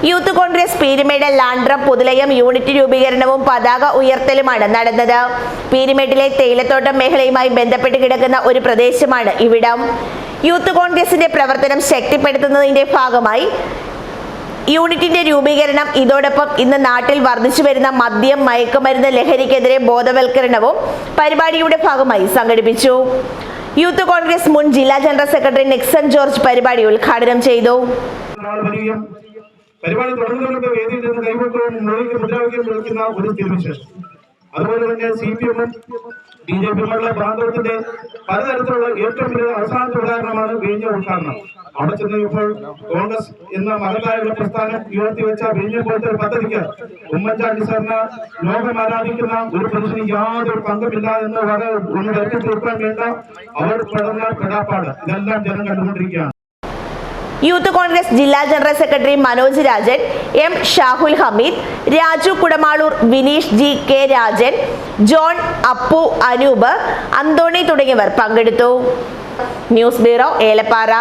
Youth Congress Peermade ലാൻഡ്രം Puthulayam unit രൂപീകരണവും പതാക ഉയർത്തലുമാണ് നടന്നത്. പീരുമേട്ടിലെ തേയിലത്തോട്ടം മേഖലയുമായി ബന്ധപ്പെട്ട് കിടക്കുന്ന ഒരു പ്രദേശമാണ് ഇവിടം. യൂത്ത് കോൺഗ്രസിന്റെ പ്രവർത്തനം ശക്തിപ്പെടുത്തുന്നതിന്റെ ഭാഗമായി യൂണിറ്റിന്റെ രൂപീകരണം, ഇതോടൊപ്പം ഇന്ന് നാട്ടിൽ വർദ്ധിച്ചു വരുന്ന മദ്യം, മയക്കുമരുന്ന്, ലഹരിക്കെതിരെ ബോധവൽക്കരണവും പരിപാടിയുടെ ഭാഗമായി സംഘടിപ്പിച്ചു. യൂത്ത് കോൺഗ്രസ് മുൻ ജില്ലാ ജനറൽ സെക്രട്ടറി നിക്സൺ ജോർജ് പരിപാടി ഉദ്ഘാടനം ചെയ്തു. പരിപാടി തുടങ്ങുന്നവരുടെ വേദിയിൽ നിന്ന് കൈവക്കുകയും മുദ്രാവാക്യം വിളിക്കുന്ന ഒരു സ്ഥിതിവിശേഷം. അതുപോലെ തന്നെ CPM-ഉം BJP-യുമുള്ള പ്രാന്തത്തിന്റെ പലതരത്തിലുള്ള ഏറ്റവും വലിയ അവസാനത്തെ ഉദാഹരണമാണ് വിഴിഞ്ഞ ഉദ്ഘാടനം. അവിടെ ചെന്ന് ഇപ്പോൾ കോൺഗ്രസ് എന്ന മഹത്തായുള്ള പ്രസ്ഥാനം ഉയർത്തിവെച്ച വിഴിഞ്ഞ പോലത്തെ ഒരു പദ്ധതിക്ക് ഉമ്മൻചാണ്ടി സാറിന് ലോകം ആരാധിക്കുന്ന ഒരു പുരുഷന് യാതൊരു പങ്കുമില്ല എന്ന് ഒന്ന് വരുത്തി തീർക്കാൻ വേണ്ട അവർ പെടുന്ന പെടാപ്പാട് ഇതെല്ലാം ജനം കണ്ടുകൊണ്ടിരിക്കുകയാണ്. യൂത്ത് കോൺഗ്രസ് ജില്ലാ general secretary Manoj Rajan, M Shahul Hameed, Raju Kudamaloor, Vineesh G K Rajan, John, Appu, Anoop, Antony തുടങ്ങിയവർ പങ്കെടുത്തു. News bureau, Elappara.